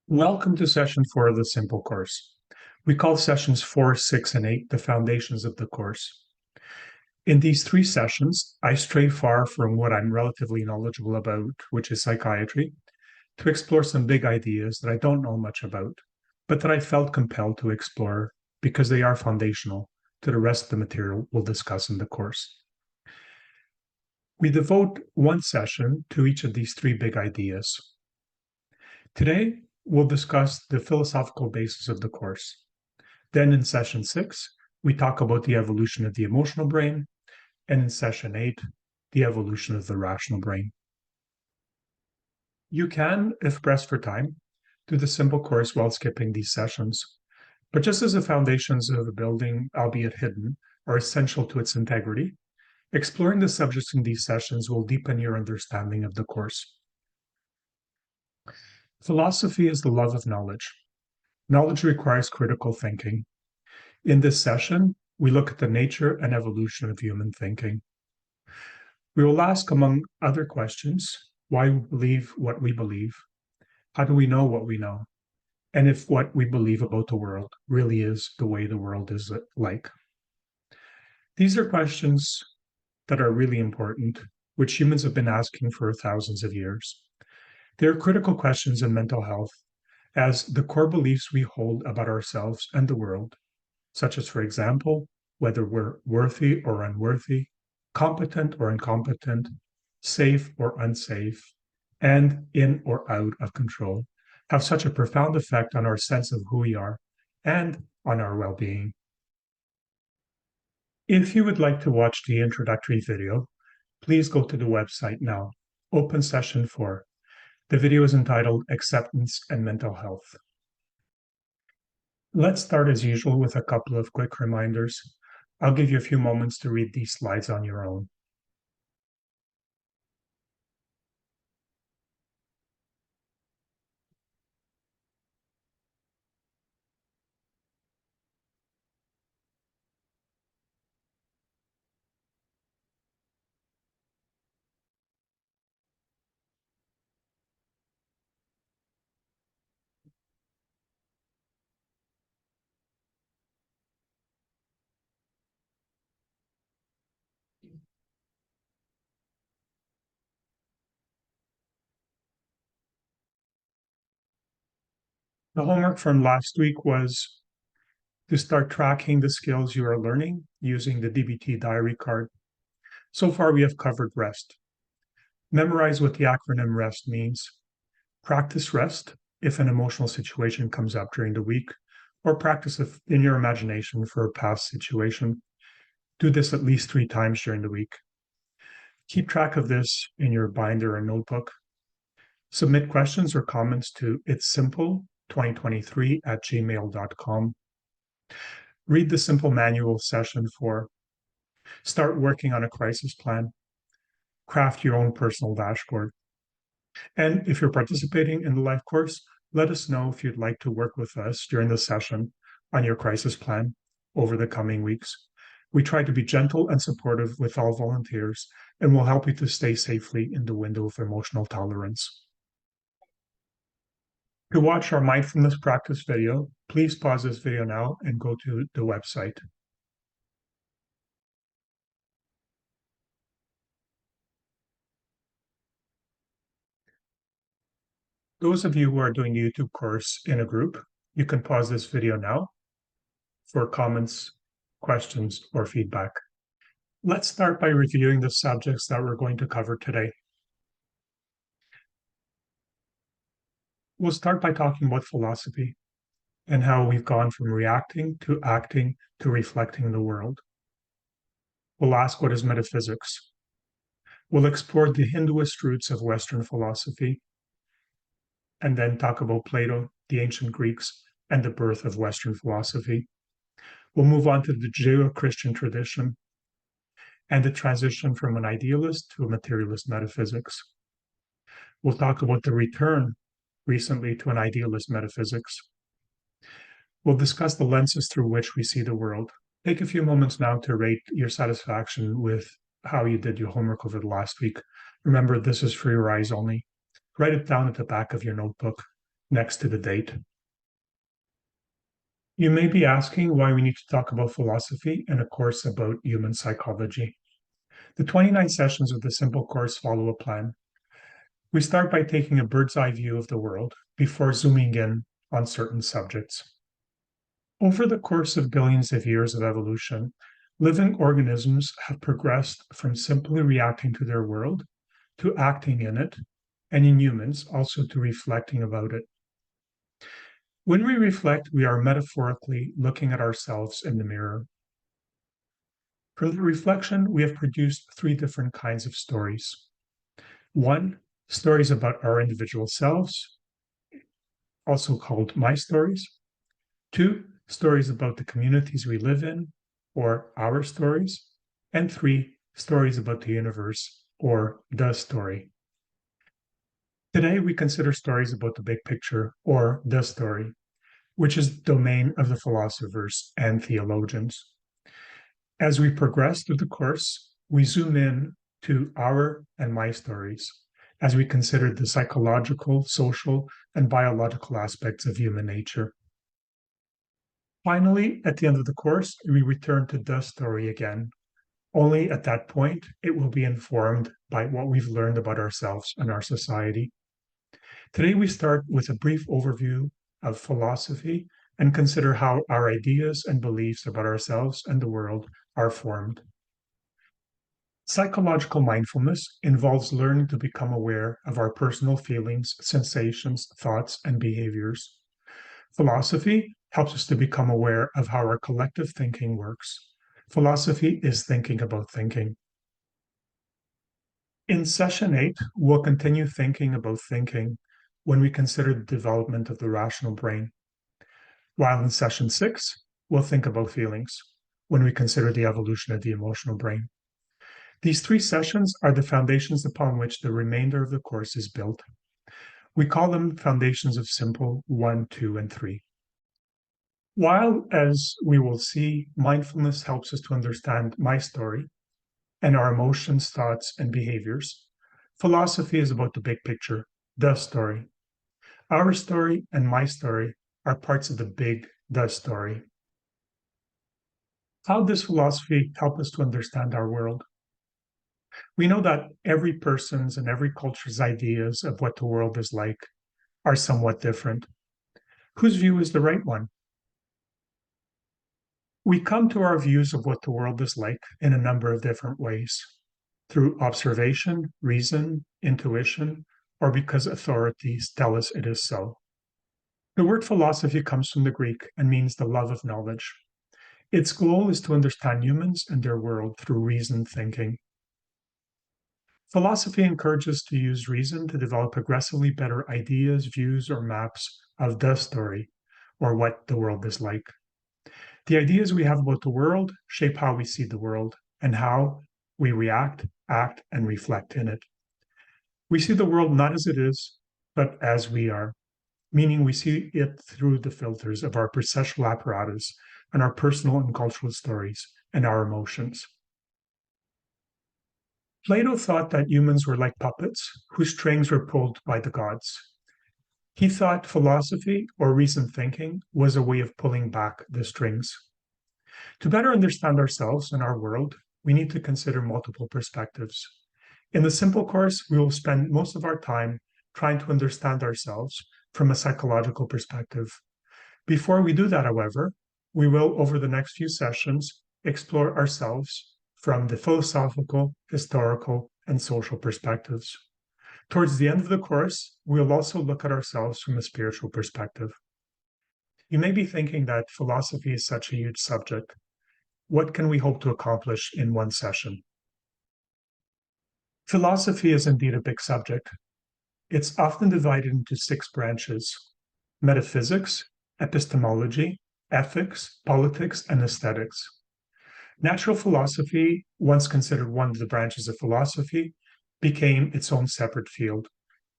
Welcome to session 4 of the Simple course. We call sessions 4, 6, and 8 the foundations of the course. In these 3 sessions, I stray far from what I'm relatively knowledgeable about, which is psychiatry, to explore some big ideas that I don't know much about, but that I felt compelled to explore because they are foundational to the rest of the material we'll discuss in the course. We devote one session to each of these 3 big ideas. Today, we'll discuss the philosophical basis of the course. Then in session 6, we talk about the evolution of the emotional brain, and in session 8, the evolution of the rational brain. You can, if pressed for time, do the simple course while skipping these sessions. But just as the foundations of a building, albeit hidden, are essential to its integrity, exploring the subjects in these sessions will deepen your understanding of the course. Philosophy is the love of knowledge. Knowledge requires critical thinking. In this session, we look at the nature and evolution of human thinking. We will ask, among other questions, why we believe what we believe, how do we know what we know, and if what we believe about the world really is the way the world is like. These are questions that are really important, which humans have been asking for thousands of years. They are critical questions in mental health, as the core beliefs we hold about ourselves and the world, such as, for example, whether we're worthy or unworthy, competent or incompetent, safe or unsafe, and in or out of control, have such a profound effect on our sense of who we are and on our well-being. If you would like to watch the introductory video, please go to the website now. Open session 4. The video is entitled Acceptance and Mental Health. Let's start as usual with a couple of quick reminders. I'll give you a few moments to read these slides on your own. The homework from last week was to start tracking the skills you are learning using the DBT diary card. So far, we have covered REST. Memorize what the acronym REST means. Practice REST if an emotional situation comes up during the week, or practice in your imagination for a past situation. Do this at least 3 times during the week. Keep track of this in your binder or notebook. Submit questions or comments to itssimple2023@gmail.com. Read the simple manual session 4. Start working on a crisis plan. Craft your own personal dashboard. And if you're participating in the live course, let us know if you'd like to work with us during the session on your crisis plan over the coming weeks. We try to be gentle and supportive with all volunteers, and will help you to stay safely in the window of emotional tolerance. To watch our mindfulness practice video, please pause this video now and go to the website. Those of you who are doing the YouTube course in a group, you can pause this video now for comments, questions, or feedback. Let's start by reviewing the subjects that we're going to cover today. We'll start by talking about philosophy and how we've gone from reacting to acting to reflecting the world. We'll ask, what is metaphysics? We'll explore the Hinduist roots of Western philosophy, and then talk about Plato, the ancient Greeks, and the birth of Western philosophy. We'll move on to the Judeo-Christian tradition and the transition from an idealist to a materialist metaphysics. We'll talk about the return recently to an idealist metaphysics. We'll discuss the lenses through which we see the world. Take a few moments now to rate your satisfaction with how you did your homework over the last week. Remember, this is for your eyes only. Write it down at the back of your notebook. next to the date. You may be asking why we need to talk about philosophy in a course about human psychology. The 29 sessions of the simple course follow a plan. We start by taking a bird's eye view of the world before zooming in on certain subjects. Over the course of billions of years of evolution, living organisms have progressed from simply reacting to their world to acting in it, and in humans, also to reflecting about it. When we reflect, we are metaphorically looking at ourselves in the mirror. From the reflection, we have produced three different kinds of stories. One, stories about our individual selves, also called my stories. Two, stories about the communities we live in, or our stories. And three, stories about the universe, or the story. Today, we consider stories about the big picture, or the story, which is the domain of the philosophers and theologians. As we progress through the course, we zoom in to our and my stories as we consider the psychological, social, and biological aspects of human nature. Finally, at the end of the course, we return to the story again. Only at that point, it will be informed by what we've learned about ourselves and our society. Today, we start with a brief overview of philosophy and consider how our ideas and beliefs about ourselves and the world are formed. Psychological mindfulness involves learning to become aware of our personal feelings, sensations, thoughts, and behaviors. Philosophy helps us to become aware of how our collective thinking works. Philosophy is thinking about thinking. In session 8, we'll continue thinking about thinking when we consider the development of the rational brain. While in session 6, we'll think about feelings when we consider the evolution of the emotional brain. These three sessions are the foundations upon which the remainder of the course is built. We call them foundations of simple 1, 2, and 3. While, as we will see, mindfulness helps us to understand my story and our emotions, thoughts, and behaviors, philosophy is about the big picture, the story. Our story and my story are parts of the big, the story. How does philosophy help us to understand our world? We know that every person's and every culture's ideas of what the world is like are somewhat different. Whose view is the right one? We come to our views of what the world is like in a number of different ways through observation, reason, intuition, or because authorities tell us it is so. The word philosophy comes from the Greek and means the love of knowledge. Its goal is to understand humans and their world through reasoned thinking. Philosophy encourages us to use reason to develop progressively better ideas, views, or maps of the story, or what the world is like. The ideas we have about the world shape how we see the world and how we react, act, and reflect in it. We see the world not as it is, but as we are, meaning we see it through the filters of our perceptual apparatus and our personal and cultural stories and our emotions. Plato thought that humans were like puppets whose strings were pulled by the gods. He thought philosophy or reasoned thinking was a way of pulling back the strings. To better understand ourselves and our world, we need to consider multiple perspectives. In the simple course, we will spend most of our time trying to understand ourselves from a psychological perspective. Before we do that, however, we will, over the next few sessions, explore ourselves from the philosophical, historical, and social perspectives. Towards the end of the course, we'll also look at ourselves from a spiritual perspective. You may be thinking that philosophy is such a huge subject. What can we hope to accomplish in one session? Philosophy is indeed a big subject. It's often divided into 6 branches: metaphysics, epistemology, ethics, politics, and aesthetics. Natural philosophy, once considered one of the branches of philosophy, became its own separate field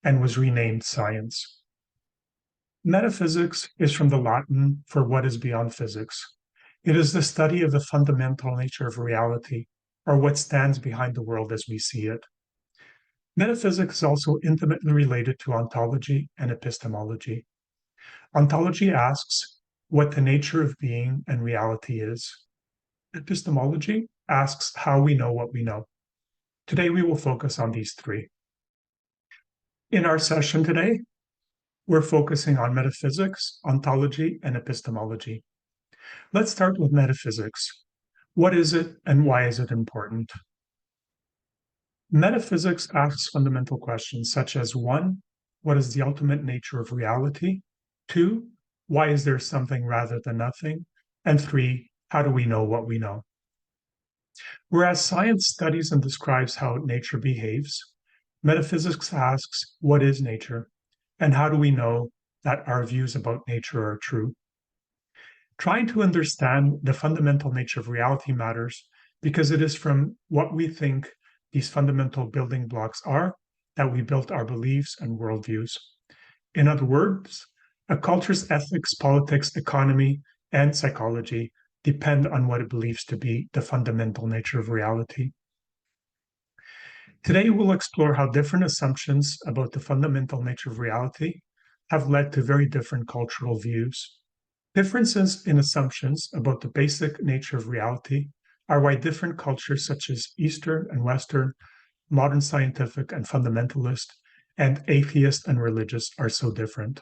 and was renamed science. Metaphysics is from the Latin for what is beyond physics. It is the study of the fundamental nature of reality, or what stands behind the world as we see it. Metaphysics is also intimately related to ontology and epistemology. Ontology asks what the nature of being and reality is. Epistemology asks how we know what we know. Today, we will focus on these three. In our session today, we're focusing on metaphysics, ontology, and epistemology. Let's start with metaphysics. What is it and why is it important? Metaphysics asks fundamental questions such as 1, what is the ultimate nature of reality? 2, why is there something rather than nothing? And 3, how do we know what we know? Whereas science studies and describes how nature behaves, metaphysics asks what is nature and how do we know that our views about nature are true? Trying to understand the fundamental nature of reality matters because it is from what we think these fundamental building blocks are that we built our beliefs and worldviews. In other words, a culture's ethics, politics, economy, and psychology depend on what it believes to be the fundamental nature of reality. Today, we'll explore how different assumptions about the fundamental nature of reality have led to very different cultural views. Differences in assumptions about the basic nature of reality are why different cultures such as Eastern and Western, modern scientific and fundamentalist, and atheist and religious are so different.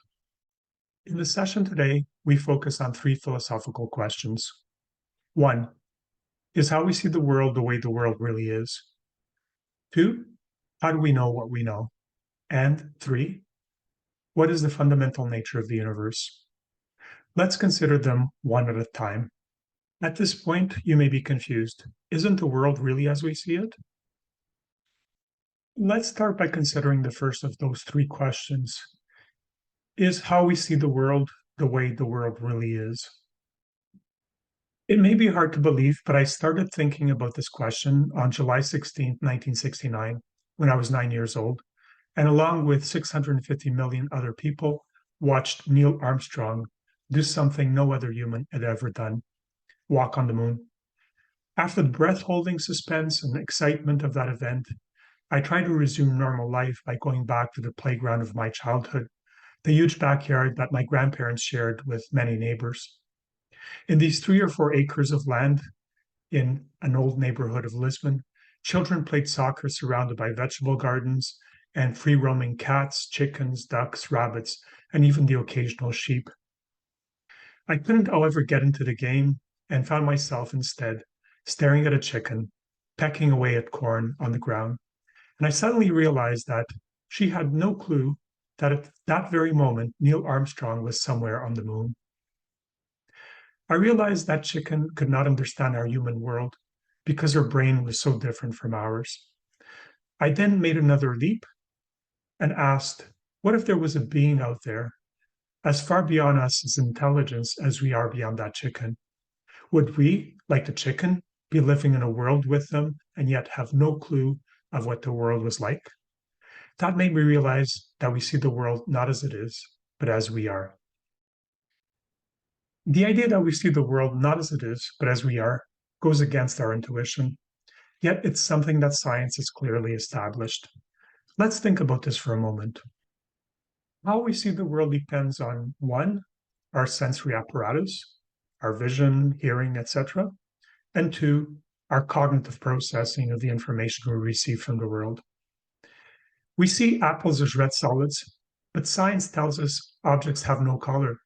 In the session today, we focus on three philosophical questions. 1, is how we see the world the way the world really is? 2, how do we know what we know? And 3, what is the fundamental nature of the universe? Let's consider them one at a time. At this point, you may be confused. Isn't the world really as we see it? Let's start by considering the first of those three questions. Is how we see the world the way the world really is? It may be hard to believe, but I started thinking about this question on July 16, 1969, when I was 9 years old, and along with 650 million other people, watched Neil Armstrong do something no other human had ever done, walk on the moon. After the breath-holding suspense and excitement of that event, I tried to resume normal life by going back to the playground of my childhood, the huge backyard that my grandparents shared with many neighbors. In these 3 or 4 acres of land in an old neighborhood of Lisbon, children played soccer surrounded by vegetable gardens and free-roaming cats, chickens, ducks, rabbits, and even the occasional sheep. I couldn't, however, get into the game and found myself instead staring at a chicken, pecking away at corn on the ground. And I suddenly realized that she had no clue that at that very moment, Neil Armstrong was somewhere on the moon. I realized that chicken could not understand our human world because her brain was so different from ours. I then made another leap and asked, what if there was a being out there as far beyond us as intelligence as we are beyond that chicken? Would we, like the chicken, be living in a world with them and yet have no clue of what the world was like? That made me realize that we see the world not as it is, but as we are. The idea that we see the world not as it is, but as we are, goes against our intuition, yet it's something that science has clearly established. Let's think about this for a moment. How we see the world depends on 1, our sensory apparatus, our vision, hearing, etc., and 2, our cognitive processing of the information we receive from the world. We see apples as red solids, but science tells us objects have no color,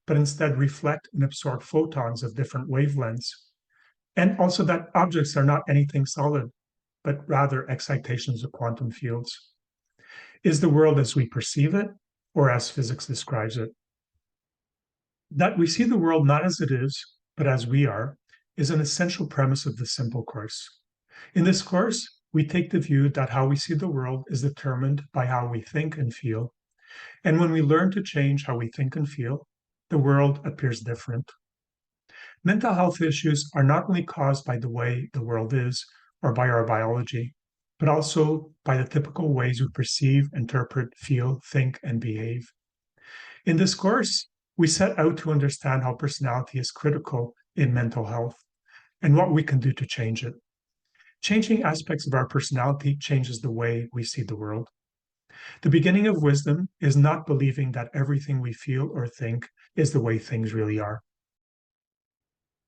but instead reflect and absorb photons of different wavelengths, and also that objects are not anything solid, but rather excitations of quantum fields. Is the world as we perceive it, or as physics describes it? That we see the world not as it is, but as we are, is an essential premise of the simple course. In this course, we take the view that how we see the world is determined by how we think and feel. And when we learn to change how we think and feel, the world appears different. Mental health issues are not only caused by the way the world is or by our biology, but also by the typical ways we perceive, interpret, feel, think, and behave. In this course, we set out to understand how personality is critical in mental health and what we can do to change it. Changing aspects of our personality changes the way we see the world. The beginning of wisdom is not believing that everything we feel or think is the way things really are.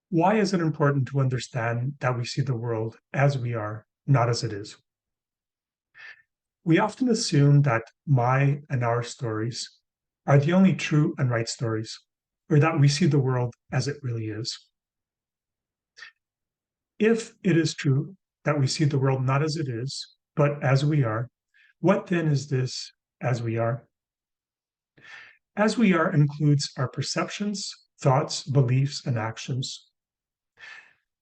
Why is it important to understand that we see the world as we are, not as it is? We often assume that my and our stories are the only true and right stories, or that we see the world as it really is. If it is true that we see the world not as it is, but as we are, what then is this as we are? As we are includes our perceptions, thoughts, beliefs, and actions.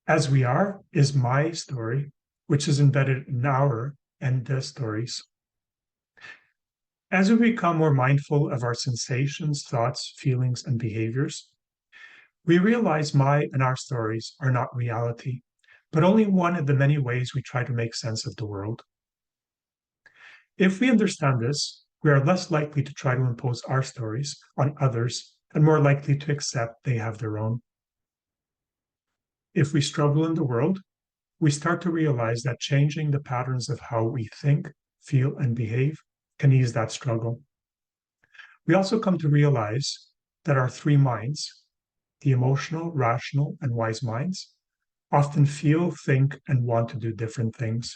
As we are is my story, which is embedded in our and the stories. As we become more mindful of our sensations, thoughts, feelings, and behaviors, we realize my and our stories are not reality, but only one of the many ways we try to make sense of the world. If we understand this, we are less likely to try to impose our stories on others and more likely to accept they have their own. If we struggle in the world, we start to realize that changing the patterns of how we think, feel, and behave can ease that struggle. We also come to realize that our three minds, the emotional, rational, and wise minds, often feel, think, and want to do different things.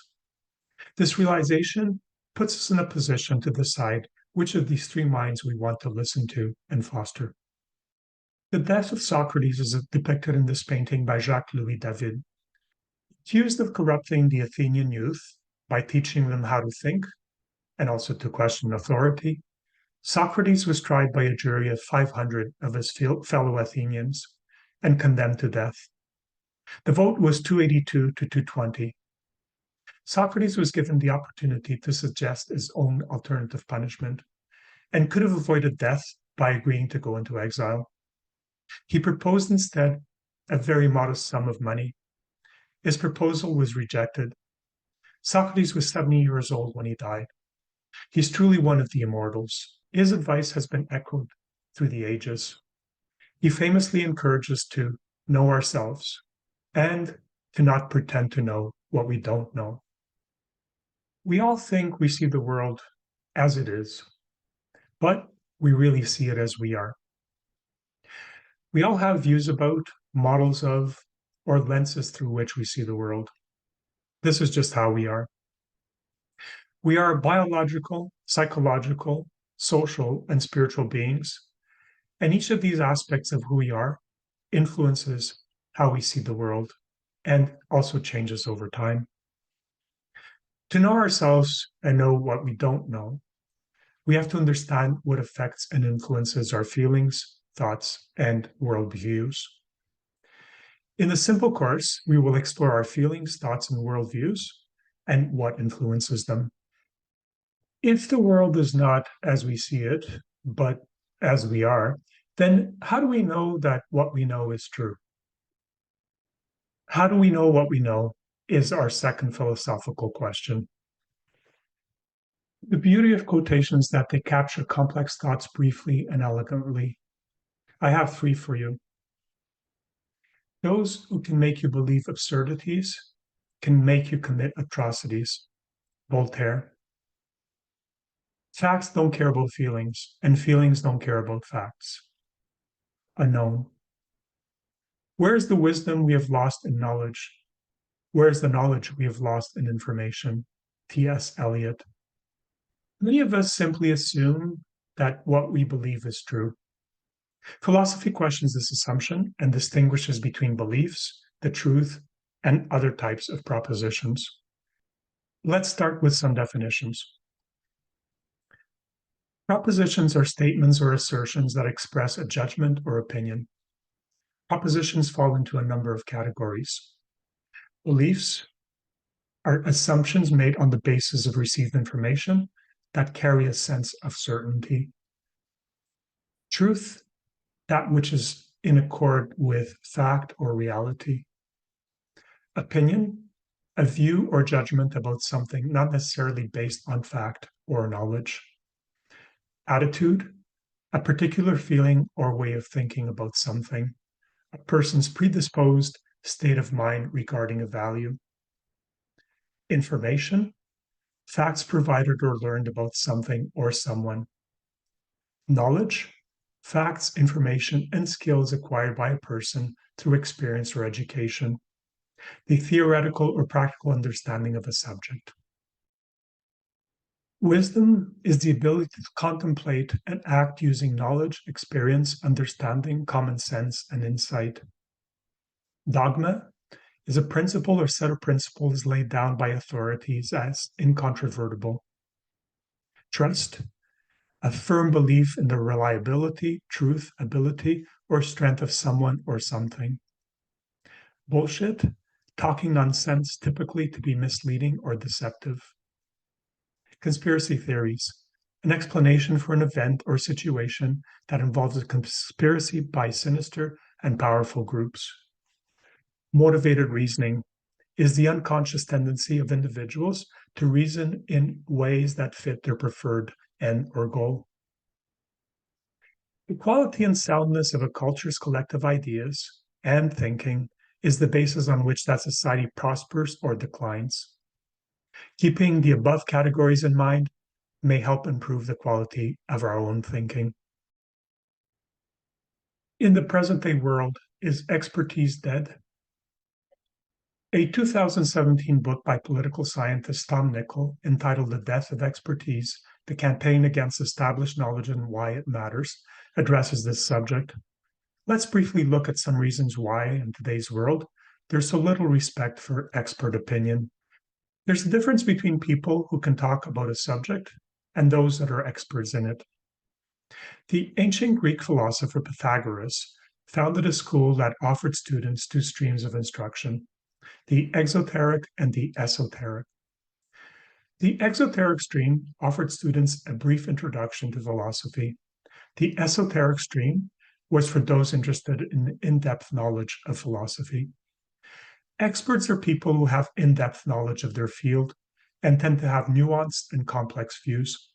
This realization puts us in a position to decide which of these three minds we want to listen to and foster. The death of Socrates is depicted in this painting by Jacques-Louis David. Accused of corrupting the Athenian youth by teaching them how to think and also to question authority, Socrates was tried by a jury of 500 of his fellow Athenians and condemned to death. The vote was 282 to 220. Socrates was given the opportunity to suggest his own alternative punishment and could have avoided death by agreeing to go into exile. He proposed instead a very modest sum of money. His proposal was rejected. Socrates was 70 years old when he died. He's truly one of the immortals. His advice has been echoed through the ages. He famously encourages to know ourselves and to not pretend to know what we don't know. We all think we see the world as it is, but we really see it as we are. We all have views about, models of, or lenses through which we see the world. This is just how we are. We are biological, psychological, social, and spiritual beings, and each of these aspects of who we are influences how we see the world and also changes over time. To know ourselves and know what we don't know, we have to understand what affects and influences our feelings, thoughts, and worldviews. In the simple course, we will explore our feelings, thoughts, and worldviews and what influences them. If the world is not as we see it, but as we are, then how do we know that what we know is true? How do we know what we know is our second philosophical question. The beauty of quotations is that they capture complex thoughts briefly and elegantly. I have three for you. Those who can make you believe absurdities can make you commit atrocities. Voltaire. Facts don't care about feelings, and feelings don't care about facts. Unknown. Where is the wisdom we have lost in knowledge? Where is the knowledge we have lost in information? T.S. Eliot. Many of us simply assume that what we believe is true. Philosophy questions this assumption and distinguishes between beliefs, the truth, and other types of propositions. Let's start with some definitions. Propositions are statements or assertions that express a judgment or opinion. Propositions fall into a number of categories. Beliefs are assumptions made on the basis of received information that carry a sense of certainty. Truth, that which is in accord with fact or reality. Opinion, a view or judgment about something not necessarily based on fact or knowledge. Attitude, a particular feeling or way of thinking about something. A person's predisposed state of mind regarding a value. Information, facts provided or learned about something or someone. Knowledge, facts, information, and skills acquired by a person through experience or education. The theoretical or practical understanding of a subject. Wisdom is the ability to contemplate and act using knowledge, experience, understanding, common sense, and insight. Dogma is a principle or set of principles laid down by authorities as incontrovertible. Trust, a firm belief in the reliability, truth, ability, or strength of someone or something. Bullshit, talking nonsense, typically to be misleading or deceptive. Conspiracy theories, an explanation for an event or situation that involves a conspiracy by sinister and powerful groups. Motivated reasoning is the unconscious tendency of individuals to reason in ways that fit their preferred end or goal. The quality and soundness of a culture's collective ideas and thinking is the basis on which that society prospers or declines. Keeping the above categories in mind may help improve the quality of our own thinking. In the present day world, is expertise dead? A 2017 book by political scientist Tom Nichol, entitled The Death of Expertise, The Campaign Against Established Knowledge and Why It Matters, addresses this subject. Let's briefly look at some reasons why, in today's world, there's so little respect for expert opinion. There's a difference between people who can talk about a subject and those that are experts in it. The ancient Greek philosopher Pythagoras founded a school that offered students two streams of instruction, the exoteric and the esoteric. The exoteric stream offered students a brief introduction to philosophy. The esoteric stream was for those interested in in-depth knowledge of philosophy. Experts are people who have in-depth knowledge of their field and tend to have nuanced and complex views.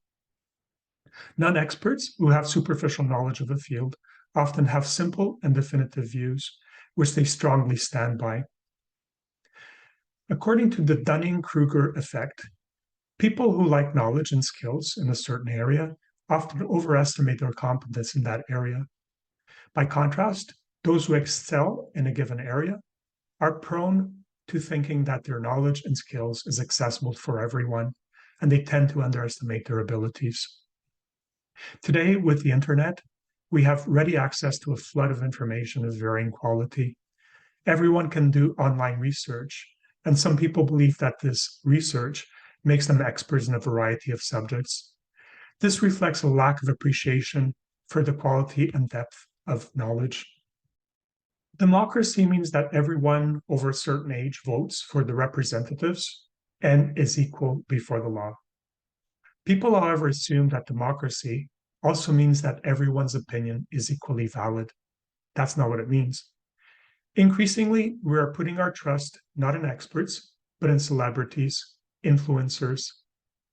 Non-experts who have superficial knowledge of the field often have simple and definitive views, which they strongly stand by. According to the Dunning-Kruger effect, people who lack knowledge and skills in a certain area often overestimate their competence in that area. By contrast, those who excel in a given area are prone to thinking that their knowledge and skills is accessible for everyone, and they tend to underestimate their abilities. Today, with the internet, we have ready access to a flood of information of varying quality. Everyone can do online research, and some people believe that this research makes them experts in a variety of subjects. This reflects a lack of appreciation for the quality and depth of knowledge. Democracy means that everyone over a certain age votes for the representatives and is equal before the law. People, however, assume that democracy also means that everyone's opinion is equally valid. That's not what it means. Increasingly, we are putting our trust not in experts, but in celebrities, influencers,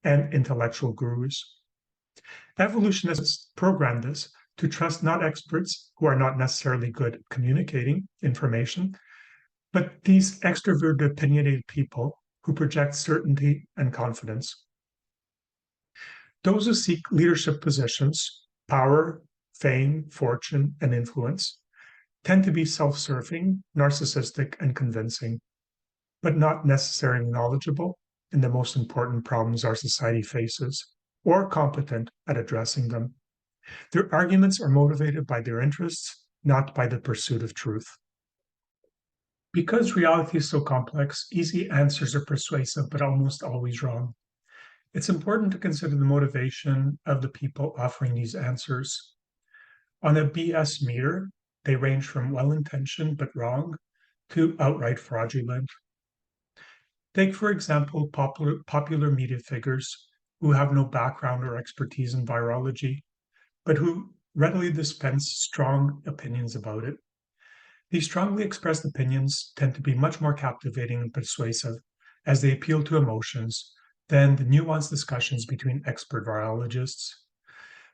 and intellectual gurus. Evolutionists programmed us to trust not experts who are not necessarily good at communicating information, but these extroverted, opinionated people who project certainty and confidence. Those who seek leadership positions, power, fame, fortune, and influence tend to be self-serving, narcissistic, and convincing, but not necessarily knowledgeable in the most important problems our society faces, or competent at addressing them. Their arguments are motivated by their interests, not by the pursuit of truth. Because reality is so complex, easy answers are persuasive, but almost always wrong. It's important to consider the motivation of the people offering these answers. On a BS meter, they range from well-intentioned but wrong to outright fraudulent. Take, for example, popular media figures who have no background or expertise in virology, but who readily dispense strong opinions about it. These strongly expressed opinions tend to be much more captivating and persuasive as they appeal to emotions than the nuanced discussions between expert virologists.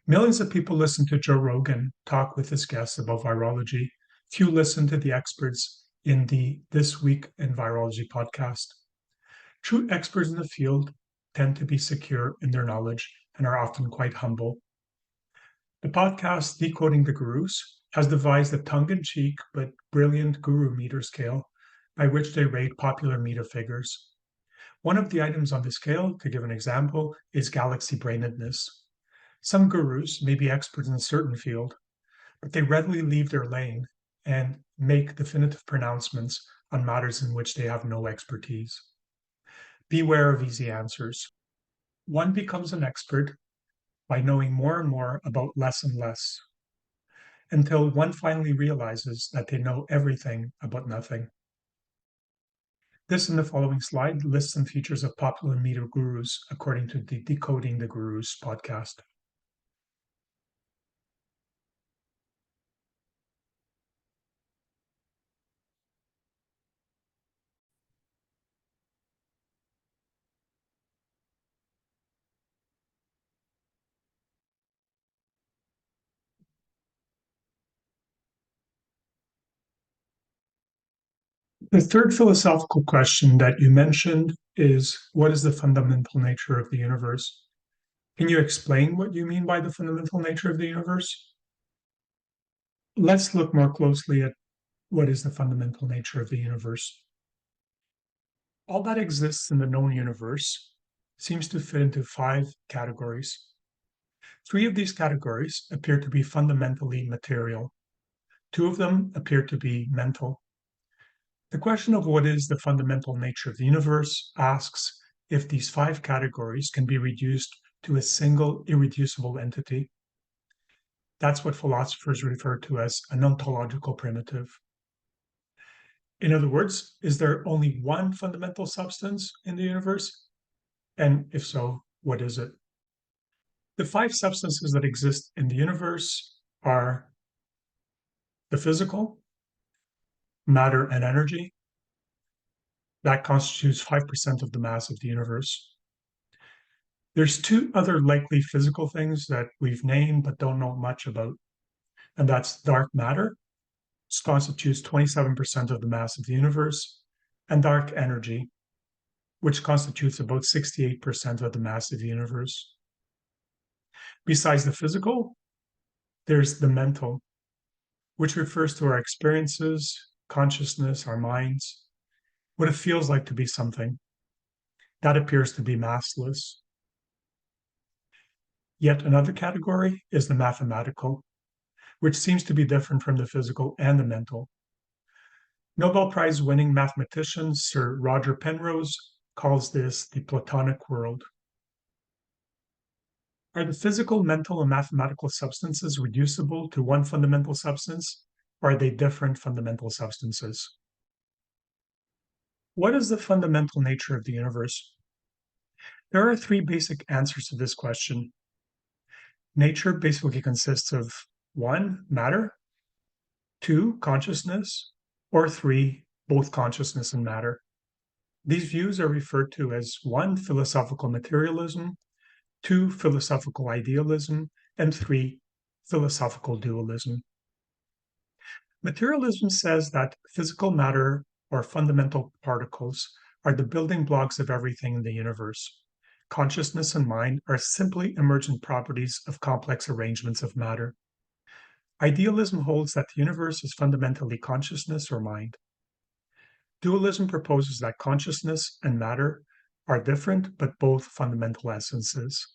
Millions of people listen to Joe Rogan talk with his guests about virology. Few listen to the experts in the This Week in Virology podcast. True experts in the field tend to be secure in their knowledge and are often quite humble. The podcast Decoding the Gurus has devised a tongue-in-cheek but brilliant guru meter scale by which they rate popular media figures. One of the items on the scale, to give an example, is galaxy brainedness. Some gurus may be experts in a certain field, but they readily leave their lane and make definitive pronouncements on matters in which they have no expertise. Beware of easy answers. One becomes an expert by knowing more and more about less and less, until one finally realizes that they know everything about nothing. This and the following slide lists some features of popular media gurus according to the Decoding the Gurus podcast. The third philosophical question that you mentioned is, what is the fundamental nature of the universe? Can you explain what you mean by the fundamental nature of the universe? Let's look more closely at what is the fundamental nature of the universe. All that exists in the known universe seems to fit into 5 categories. 3 of these categories appear to be fundamentally material. 2 of them appear to be mental. The question of what is the fundamental nature of the universe asks if these 5 categories can be reduced to a single irreducible entity. That's what philosophers refer to as an ontological primitive. In other words, is there only one fundamental substance in the universe? And if so, what is it? The 5 substances that exist in the universe are the physical, matter and energy. That constitutes 5% of the mass of the universe. There's 2 other likely physical things that we've named but don't know much about, and that's dark matter, which constitutes 27% of the mass of the universe, and dark energy, which constitutes about 68% of the mass of the universe. Besides the physical, there's the mental, which refers to our experiences, consciousness, our minds, what it feels like to be something. That appears to be massless. Yet another category is the mathematical, which seems to be different from the physical and the mental. Nobel Prize winning mathematician Sir Roger Penrose calls this the Platonic world. Are the physical, mental, and mathematical substances reducible to one fundamental substance, or are they different fundamental substances? What is the fundamental nature of the universe? There are 3 basic answers to this question. Nature basically consists of 1, matter, 2, consciousness, or 3, both consciousness and matter. These views are referred to as 1, philosophical materialism, 2, philosophical idealism, and 3, philosophical dualism. Materialism says that physical matter or fundamental particles are the building blocks of everything in the universe. Consciousness and mind are simply emergent properties of complex arrangements of matter. Idealism holds that the universe is fundamentally consciousness or mind. Dualism proposes that consciousness and matter are different but both fundamental essences.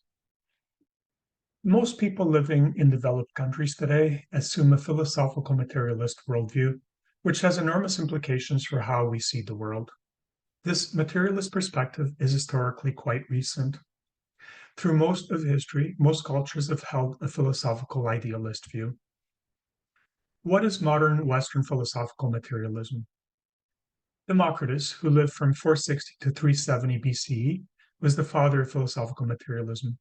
Most people living in developed countries today assume a philosophical materialist worldview, which has enormous implications for how we see the world. This materialist perspective is historically quite recent. Through most of history, most cultures have held a philosophical idealist view. What is modern Western philosophical materialism? Democritus, who lived from 460 to 370 BCE, was the father of philosophical materialism.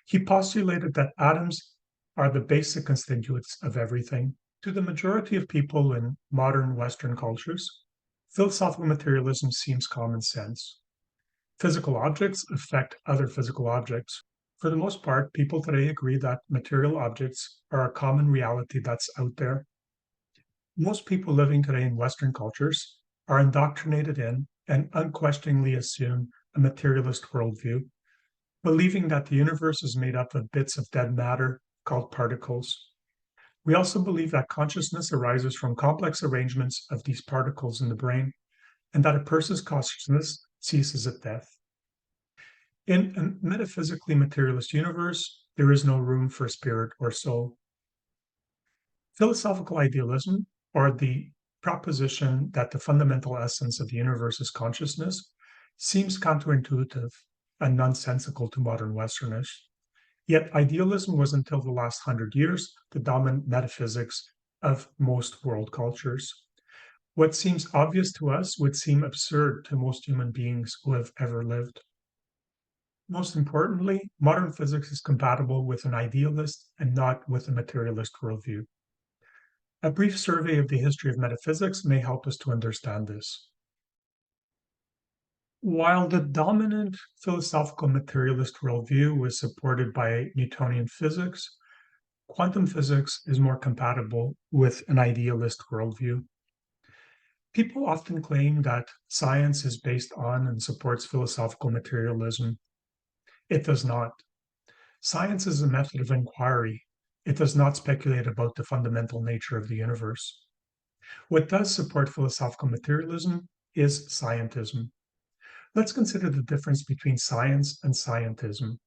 He postulated that atoms are the basic constituents of everything. To the majority of people in modern Western cultures, philosophical materialism seems common sense. Physical objects affect other physical objects. For the most part, people today agree that material objects are a common reality that's out there. Most people living today in Western cultures are indoctrinated in and unquestioningly assume a materialist worldview, believing that the universe is made up of bits of dead matter called particles. We also believe that consciousness arises from complex arrangements of these particles in the brain, and that a person's consciousness ceases at death. In a metaphysically materialist universe, there is no room for spirit or soul. Philosophical idealism, or the proposition that the fundamental essence of the universe is consciousness, seems counterintuitive and nonsensical to modern Westerners. Yet idealism was until the last 100 years the dominant metaphysics of most world cultures. What seems obvious to us would seem absurd to most human beings who have ever lived. Most importantly, modern physics is compatible with an idealist and not with a materialist worldview. A brief survey of the history of metaphysics may help us to understand this. While the dominant philosophical materialist worldview was supported by Newtonian physics, quantum physics is more compatible with an idealist worldview. People often claim that science is based on and supports philosophical materialism. It does not. Science is a method of inquiry. It does not speculate about the fundamental nature of the universe. What does support philosophical materialism is scientism. Let's consider the difference between science and scientism.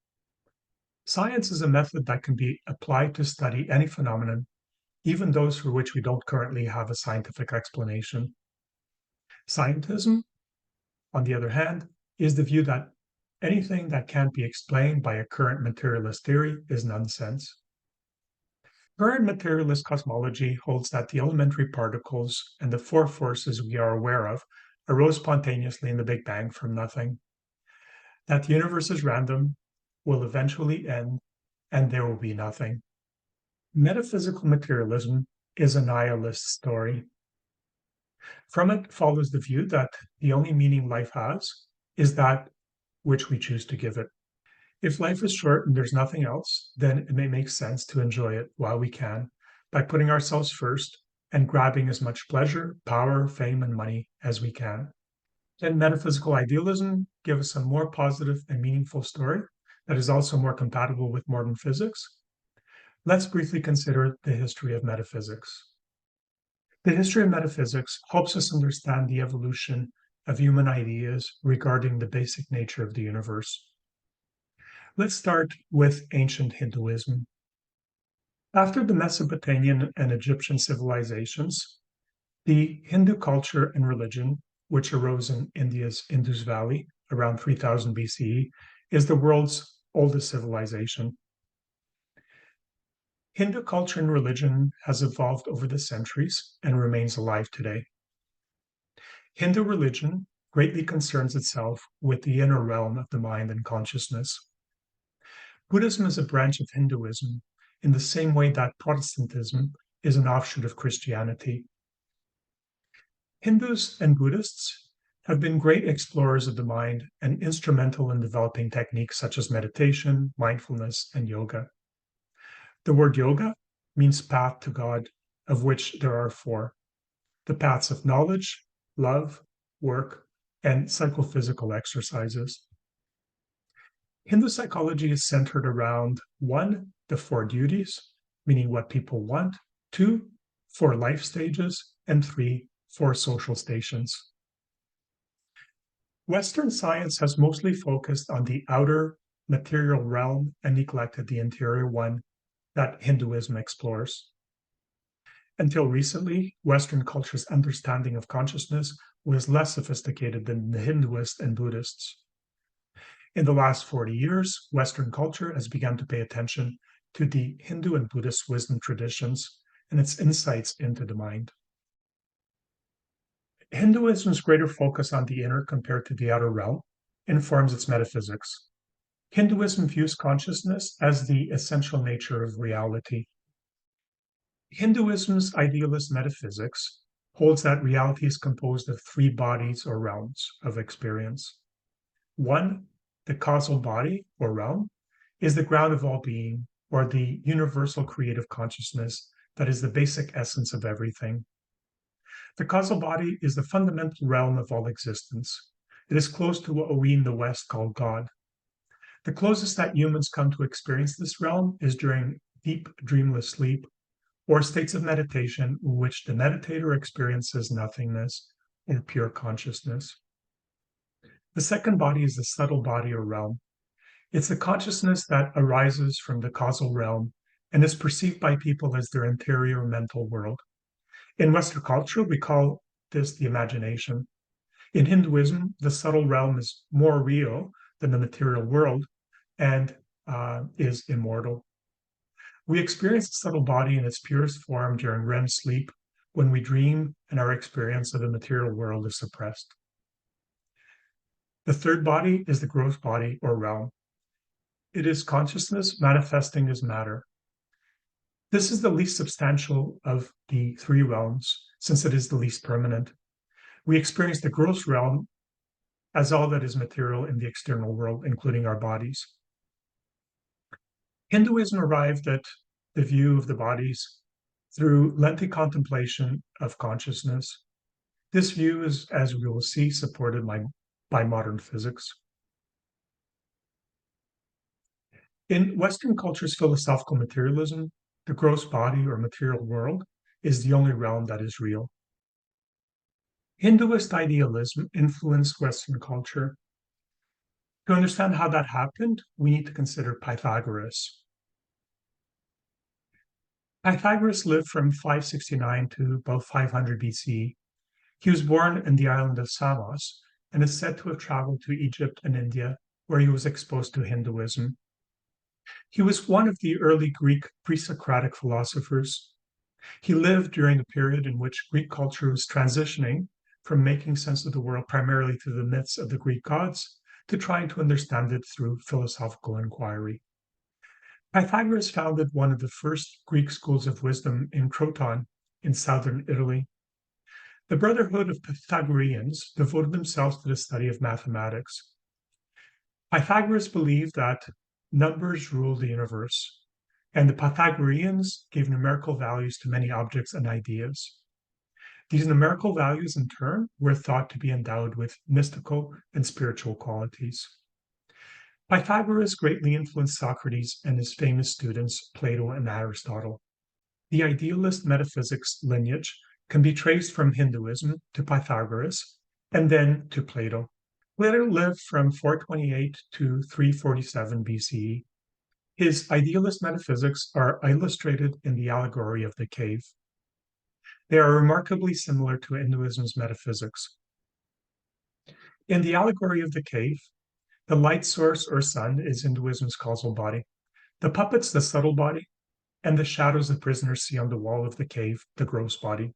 Science is a method that can be applied to study any phenomenon, even those for which we don't currently have a scientific explanation. Scientism, on the other hand, is the view that anything that can't be explained by a current materialist theory is nonsense. Current materialist cosmology holds that the elementary particles and the four forces we are aware of arose spontaneously in the Big Bang from nothing, that the universe is random, will eventually end, and there will be nothing. Metaphysical materialism is a nihilist story. From it follows the view that the only meaning life has is that which we choose to give it. If life is short and there's nothing else, then it may make sense to enjoy it while we can by putting ourselves first and grabbing as much pleasure, power, fame, and money as we can. Can metaphysical idealism give us a more positive and meaningful story that is also more compatible with modern physics? Let's briefly consider the history of metaphysics. The history of metaphysics helps us understand the evolution of human ideas regarding the basic nature of the universe. Let's start with ancient Hinduism. After the Mesopotamian and Egyptian civilizations, the Hindu culture and religion, which arose in India's Indus Valley around 3000 BCE, is the world's oldest civilization. Hindu culture and religion has evolved over the centuries and remains alive today. Hindu religion greatly concerns itself with the inner realm of the mind and consciousness. Buddhism is a branch of Hinduism in the same way that Protestantism is an offshoot of Christianity. Hindus and Buddhists have been great explorers of the mind and instrumental in developing techniques such as meditation, mindfulness, and yoga. The word yoga means path to God, of which there are four: the paths of knowledge, love, work, and psychophysical exercises. Hindu psychology is centered around 1, the four duties, meaning what people want, 2, 4 life stages, and 3, 4 social stations. Western science has mostly focused on the outer material realm and neglected the interior one that Hinduism explores. Until recently, Western culture's understanding of consciousness was less sophisticated than the Hinduists and Buddhists. In the last 40 years, Western culture has begun to pay attention to the Hindu and Buddhist wisdom traditions and its insights into the mind. Hinduism's greater focus on the inner compared to the outer realm informs its metaphysics. Hinduism views consciousness as the essential nature of reality. Hinduism's idealist metaphysics holds that reality is composed of 3 bodies or realms of experience. 1, the causal body or realm, is the ground of all being, or the universal creative consciousness that is the basic essence of everything. The causal body is the fundamental realm of all existence. It is close to what we in the West call God. The closest that humans come to experience this realm is during deep dreamless sleep or states of meditation in which the meditator experiences nothingness or pure consciousness. The second body is the subtle body or realm. It's the consciousness that arises from the causal realm and is perceived by people as their interior mental world. In Western culture, we call this the imagination. In Hinduism, the subtle realm is more real than the material world and is immortal. We experience the subtle body in its purest form during REM sleep when we dream and our experience of the material world is suppressed. The third body is the gross body or realm. It is consciousness manifesting as matter. This is the least substantial of the three realms, since it is the least permanent. We experience the gross realm as all that is material in the external world, including our bodies. Hinduism arrived at the view of the bodies through lengthy contemplation of consciousness. This view is, as we will see, supported by modern physics. In Western culture's philosophical materialism, the gross body or material world is the only realm that is real. Hinduist idealism influenced Western culture. To understand how that happened, we need to consider Pythagoras. Pythagoras lived from 569 to about 500 BCE. He was born in the island of Samos and is said to have traveled to Egypt and India, where he was exposed to Hinduism. He was one of the early Greek pre-Socratic philosophers. He lived during a period in which Greek culture was transitioning from making sense of the world primarily through the myths of the Greek gods to trying to understand it through philosophical inquiry. Pythagoras founded one of the first Greek schools of wisdom in Croton in southern Italy. The Brotherhood of Pythagoreans devoted themselves to the study of mathematics. Pythagoras believed that numbers rule the universe, and the Pythagoreans gave numerical values to many objects and ideas. These numerical values, in turn, were thought to be endowed with mystical and spiritual qualities. Pythagoras greatly influenced Socrates and his famous students, Plato and Aristotle. The idealist metaphysics lineage can be traced from Hinduism to Pythagoras and then to Plato. Plato lived from 428 to 347 BCE. His idealist metaphysics are illustrated in the allegory of the cave. They are remarkably similar to Hinduism's metaphysics. In the allegory of the cave, the light source or sun is Hinduism's causal body, the puppets the subtle body, and the shadows the prisoners see on the wall of the cave the gross body.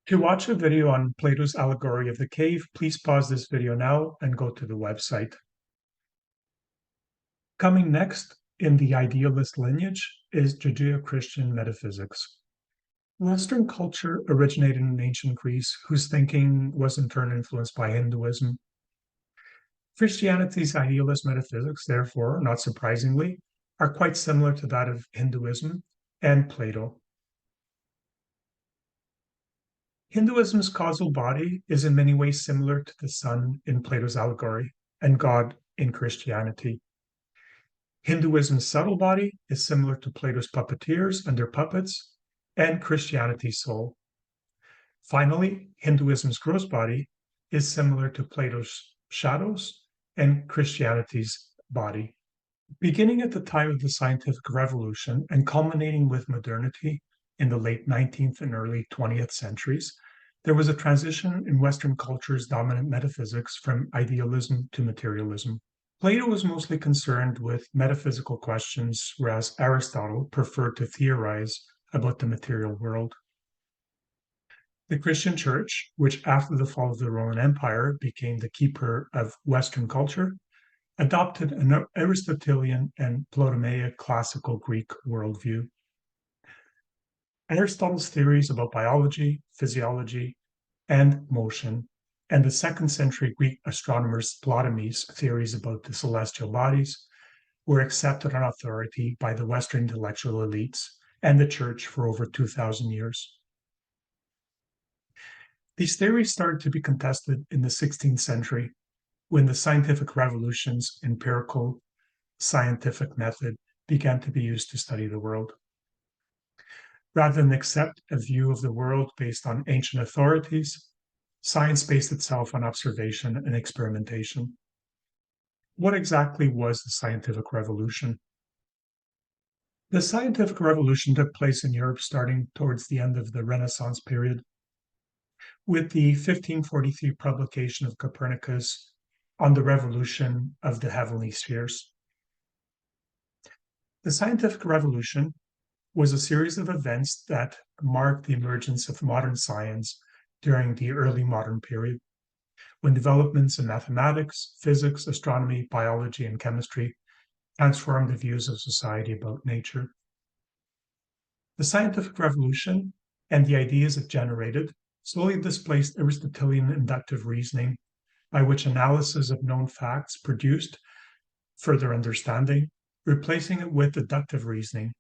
To watch a video on Plato's allegory of the cave, please pause this video now and go to the website. Coming next in the idealist lineage is Judeo-Christian metaphysics. Western culture originated in ancient Greece, whose thinking was in turn influenced by Hinduism. Christianity's idealist metaphysics, therefore, not surprisingly, are quite similar to that of Hinduism and Plato. Hinduism's causal body is in many ways similar to the sun in Plato's allegory and God in Christianity. Hinduism's subtle body is similar to Plato's puppeteers and their puppets and Christianity's soul. Finally, Hinduism's gross body is similar to Plato's shadows and Christianity's body. Beginning at the time of the scientific revolution and culminating with modernity in the late 19th and early 20th centuries, there was a transition in Western culture's dominant metaphysics from idealism to materialism. Plato was mostly concerned with metaphysical questions, whereas Aristotle preferred to theorize about the material world. The Christian Church, which after the fall of the Roman Empire became the keeper of Western culture, adopted an Aristotelian and Ptolemaic classical Greek worldview. Aristotle's theories about biology, physiology, and motion, and the 2nd century Greek astronomer Ptolemy's theories about the celestial bodies were accepted on authority by the Western intellectual elites and the Church for over 2,000 years. These theories started to be contested in the 16th century, when the scientific revolution's empirical scientific method began to be used to study the world. Rather than accept a view of the world based on ancient authorities, science based itself on observation and experimentation. What exactly was the scientific revolution? The scientific revolution took place in Europe starting towards the end of the Renaissance period, with the 1543 publication of Copernicus on the revolution of the heavenly spheres. The scientific revolution was a series of events that marked the emergence of modern science during the early modern period, when developments in mathematics, physics, astronomy, biology, and chemistry transformed the views of society about nature. The scientific revolution and the ideas it generated slowly displaced Aristotelian inductive reasoning, by which analysis of known facts produced further understanding, replacing it with deductive reasoning,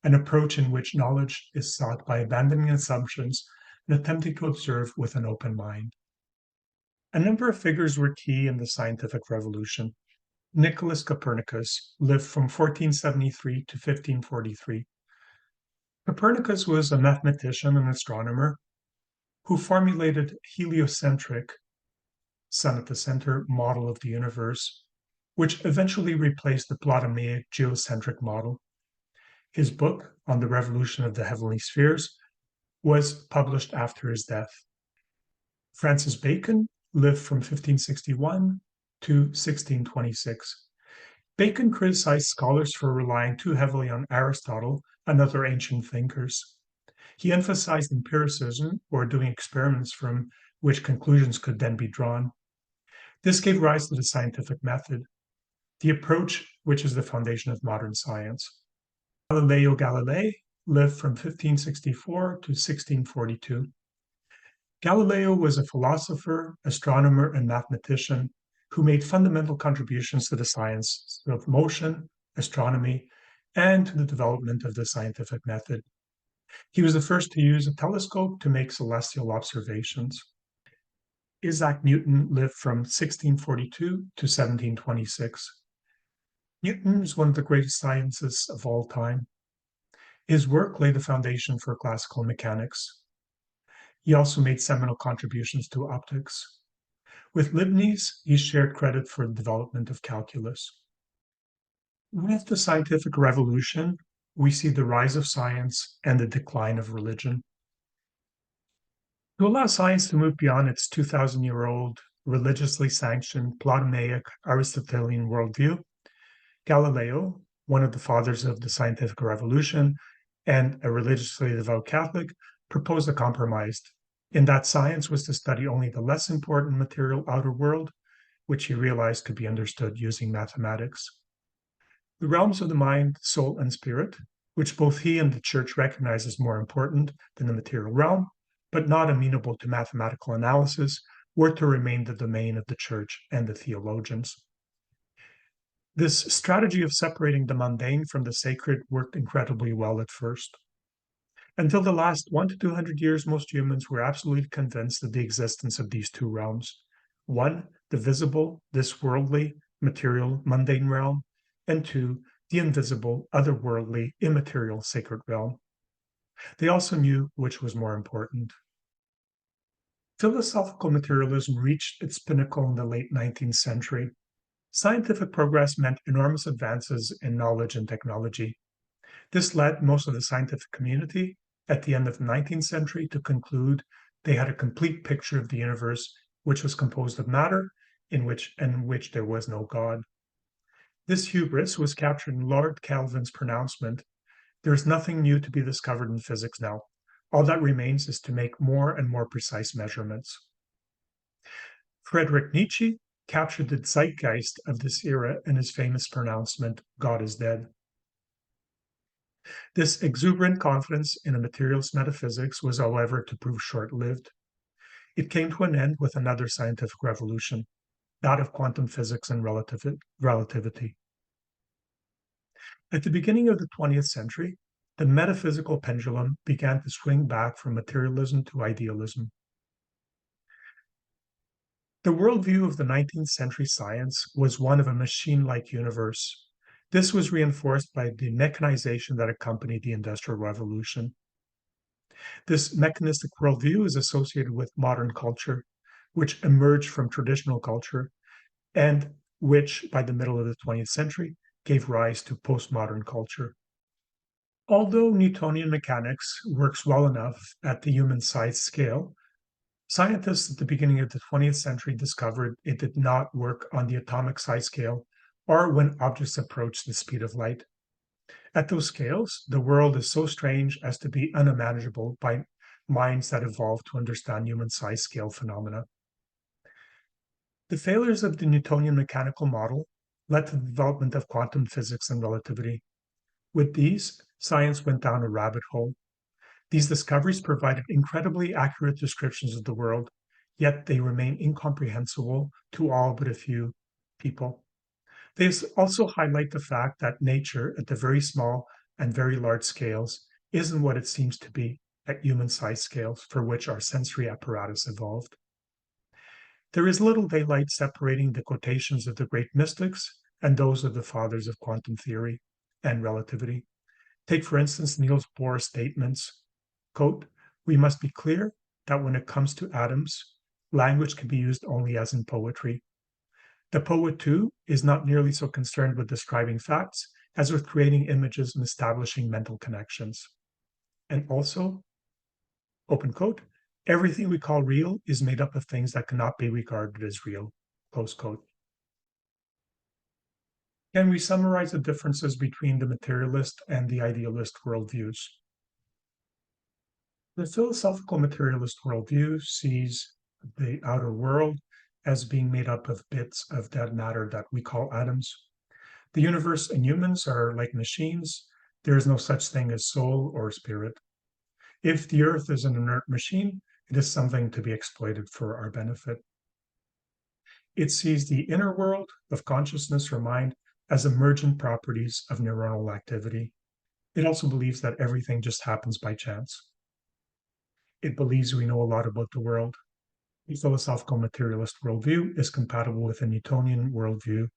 an approach in which knowledge is sought by abandoning assumptions and attempting to observe with an open mind. A number of figures were key in the scientific revolution. Nicholas Copernicus lived from 1473 to 1543. Copernicus was a mathematician and astronomer who formulated heliocentric, sun at the center model of the universe, which eventually replaced the Ptolemaic geocentric model. His book on the revolution of the heavenly spheres was published after his death. Francis Bacon lived from 1561 to 1626. Bacon criticized scholars for relying too heavily on Aristotle and other ancient thinkers. He emphasized empiricism, or doing experiments from which conclusions could then be drawn. This gave rise to the scientific method, the approach which is the foundation of modern science. Galileo Galilei lived from 1564 to 1642. Galileo was a philosopher, astronomer, and mathematician who made fundamental contributions to the science of motion, astronomy, and to the development of the scientific method. He was the first to use a telescope to make celestial observations. Isaac Newton lived from 1642 to 1726. Newton is one of the greatest scientists of all time. His work laid the foundation for classical mechanics. He also made seminal contributions to optics. With Leibniz, he shared credit for the development of calculus. With the scientific revolution, we see the rise of science and the decline of religion. To allow science to move beyond its 2,000-year-old, religiously sanctioned Ptolemaic Aristotelian worldview, Galileo, one of the fathers of the scientific revolution and a religiously devout Catholic, proposed a compromise in that science was to study only the less important material outer world, which he realized could be understood using mathematics. The realms of the mind, soul, and spirit, which both he and the church recognize as more important than the material realm, but not amenable to mathematical analysis, were to remain the domain of the church and the theologians. This strategy of separating the mundane from the sacred worked incredibly well at first. Until the last 100 to 200 years, most humans were absolutely convinced of the existence of these two realms. One, the visible, this worldly, material, mundane realm, and two, the invisible, otherworldly, immaterial, sacred realm. They also knew which was more important. Philosophical materialism reached its pinnacle in the late 19th century. Scientific progress meant enormous advances in knowledge and technology. This led most of the scientific community at the end of the 19th century to conclude they had a complete picture of the universe, which was composed of matter, in which there was no God. This hubris was captured in Lord Kelvin's pronouncement, "There is nothing new to be discovered in physics now. All that remains is to make more and more precise measurements." Friedrich Nietzsche captured the zeitgeist of this era in his famous pronouncement, "God is dead." This exuberant confidence in a materialist metaphysics was, however, to prove short-lived. It came to an end with another scientific revolution, that of quantum physics and relativity. At the beginning of the 20th century, the metaphysical pendulum began to swing back from materialism to idealism. The worldview of the 19th century science was one of a machine-like universe. This was reinforced by the mechanization that accompanied the Industrial Revolution. This mechanistic worldview is associated with modern culture, which emerged from traditional culture and which, by the middle of the 20th century, gave rise to postmodern culture. Although Newtonian mechanics works well enough at the human size scale, scientists at the beginning of the 20th century discovered it did not work on the atomic size scale or when objects approach the speed of light. At those scales, the world is so strange as to be unmanageable by minds that evolved to understand human size scale phenomena. The failures of the Newtonian mechanical model led to the development of quantum physics and relativity. With these, science went down a rabbit hole. These discoveries provided incredibly accurate descriptions of the world, yet they remain incomprehensible to all but a few people. They also highlight the fact that nature, at the very small and very large scales, isn't what it seems to be at human-sized scales for which our sensory apparatus evolved. There is little daylight separating the quotations of the great mystics and those of the fathers of quantum theory and relativity. Take, for instance, Niels Bohr's statements, quote, "We must be clear that when it comes to atoms, language can be used only as in poetry. The poet, too, is not nearly so concerned with describing facts as with creating images and establishing mental connections." And also, open quote, "Everything we call real is made up of things that cannot be regarded as real," close quote. Can we summarize the differences between the materialist and the idealist worldviews? The philosophical materialist worldview sees the outer world as being made up of bits of dead matter that we call atoms. The universe and humans are like machines. There is no such thing as soul or spirit. If the earth is an inert machine, it is something to be exploited for our benefit. It sees the inner world of consciousness or mind as emergent properties of neuronal activity. It also believes that everything just happens by chance. It believes we know a lot about the world. The philosophical materialist worldview is compatible with a Newtonian worldview,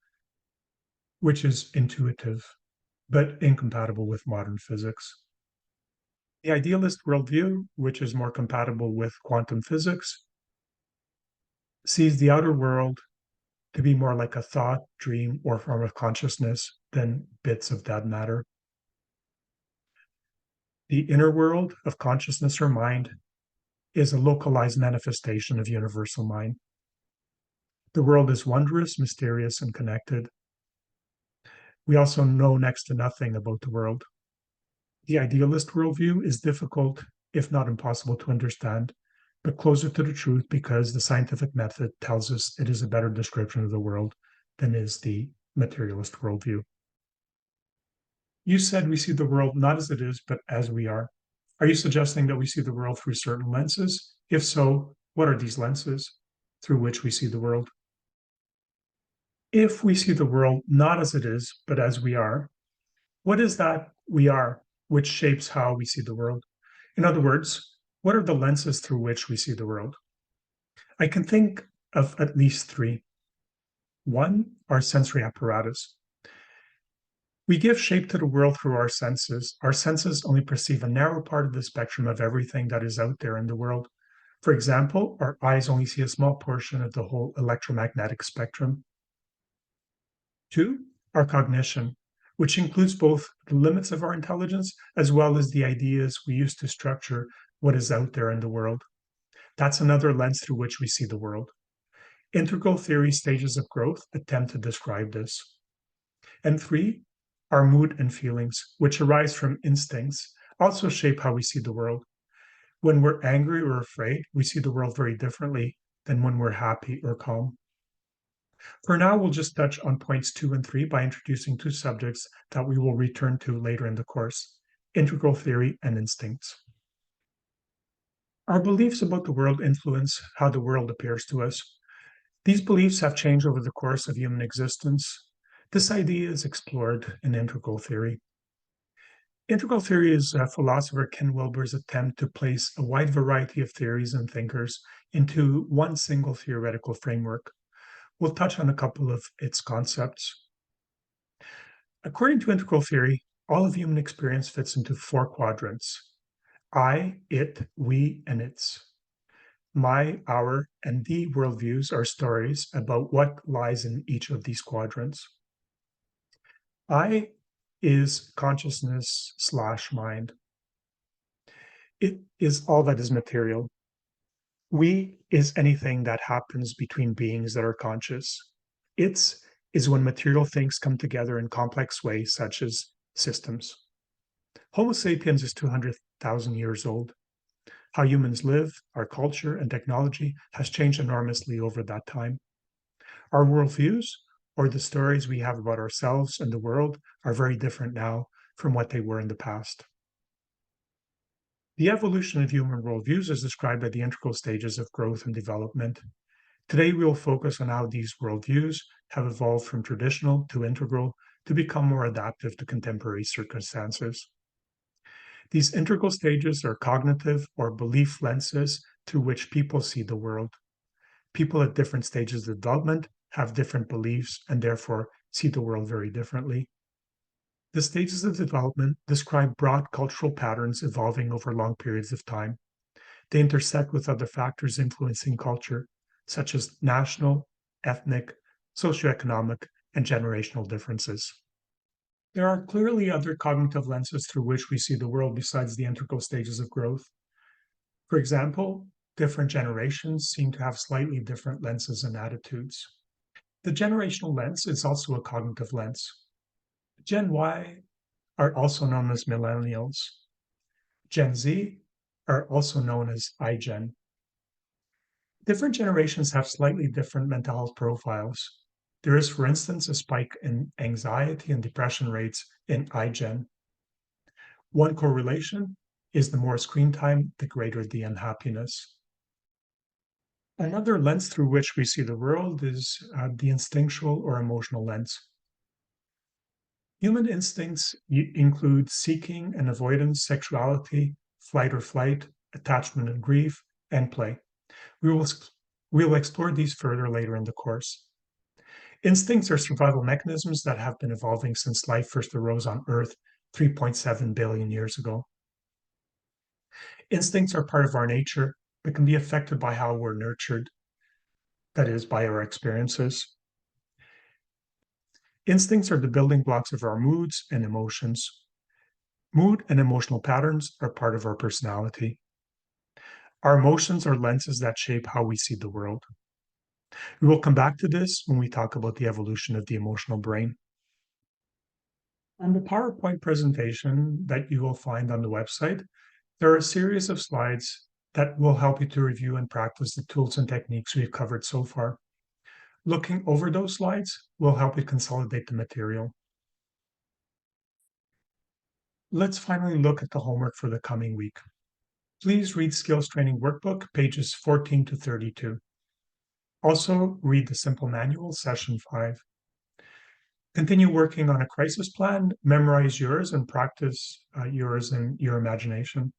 which is intuitive, but incompatible with modern physics. The idealist worldview, which is more compatible with quantum physics, sees the outer world to be more like a thought, dream, or form of consciousness than bits of dead matter. The inner world of consciousness or mind is a localized manifestation of universal mind. The world is wondrous, mysterious, and connected. We also know next to nothing about the world. The idealist worldview is difficult, if not impossible, to understand, but closer to the truth because the scientific method tells us it is a better description of the world than is the materialist worldview. You said we see the world not as it is, but as we are. Are you suggesting that we see the world through certain lenses? If so, what are these lenses through which we see the world? If we see the world not as it is, but as we are, what is that we are which shapes how we see the world? In other words, what are the lenses through which we see the world? I can think of at least three. One, our sensory apparatus. We give shape to the world through our senses. Our senses only perceive a narrow part of the spectrum of everything that is out there in the world. For example, our eyes only see a small portion of the whole electromagnetic spectrum. Two, our cognition, which includes both the limits of our intelligence as well as the ideas we use to structure what is out there in the world. That's another lens through which we see the world. Integral theory stages of growth attempt to describe this. And three, our mood and feelings, which arise from instincts, also shape how we see the world. When we're angry or afraid, we see the world very differently than when we're happy or calm. For now, we'll just touch on points 2 and 3 by introducing two subjects that we will return to later in the course: integral theory and instincts. Our beliefs about the world influence how the world appears to us. These beliefs have changed over the course of human existence. This idea is explored in integral theory. Integral theory is philosopher Ken Wilber's attempt to place a wide variety of theories and thinkers into one single theoretical framework. We'll touch on a couple of its concepts. According to integral theory, all of human experience fits into 4 quadrants: I, it, we, and its. My, our, and the worldviews are stories about what lies in each of these quadrants. I is consciousness/mind. It is all that is material. We is anything that happens between beings that are conscious. Its is when material things come together in complex ways, such as systems. Homo sapiens is 200,000 years old. How humans live, our culture, and technology has changed enormously over that time. Our worldviews, or the stories we have about ourselves and the world, are very different now from what they were in the past. The evolution of human worldviews is described by the integral stages of growth and development. Today, we will focus on how these worldviews have evolved from traditional to integral to become more adaptive to contemporary circumstances. These integral stages are cognitive or belief lenses through which people see the world. People at different stages of development have different beliefs and therefore see the world very differently. The stages of development describe broad cultural patterns evolving over long periods of time. They intersect with other factors influencing culture, such as national, ethnic, socioeconomic, and generational differences. There are clearly other cognitive lenses through which we see the world besides the integral stages of growth. For example, different generations seem to have slightly different lenses and attitudes. The generational lens is also a cognitive lens. Gen Y are also known as millennials. Gen Z are also known as iGen. Different generations have slightly different mental health profiles. There is, for instance, a spike in anxiety and depression rates in iGen. One correlation is the more screen time, the greater the unhappiness. Another lens through which we see the world is the instinctual or emotional lens. Human instincts include seeking and avoidance, sexuality, flight or flight, attachment and grief, and play. We will explore these further later in the course. Instincts are survival mechanisms that have been evolving since life first arose on Earth 3.7 billion years ago. Instincts are part of our nature, but can be affected by how we're nurtured, that is, by our experiences. Instincts are the building blocks of our moods and emotions. Mood and emotional patterns are part of our personality. Our emotions are lenses that shape how we see the world. We will come back to this when we talk about the evolution of the emotional brain. On the PowerPoint presentation that you will find on the website, there are a series of slides that will help you to review and practice the tools and techniques we've covered so far. Looking over those slides will help you consolidate the material. Let's finally look at the homework for the coming week. Please read Skills Training Workbook, pages 14 to 32. Also, read the Simple Manual, Session 5. Continue working on a crisis plan, memorize yours, and practice yours in your imagination.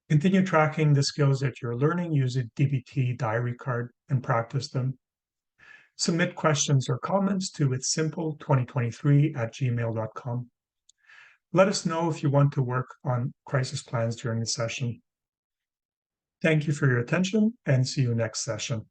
Continue tracking the skills that you're learning, use a DBT diary card and practice them. Submit questions or comments to itssimple2023@gmail.com. Let us know if you want to work on crisis plans during the session. Thank you for your attention and see you next session.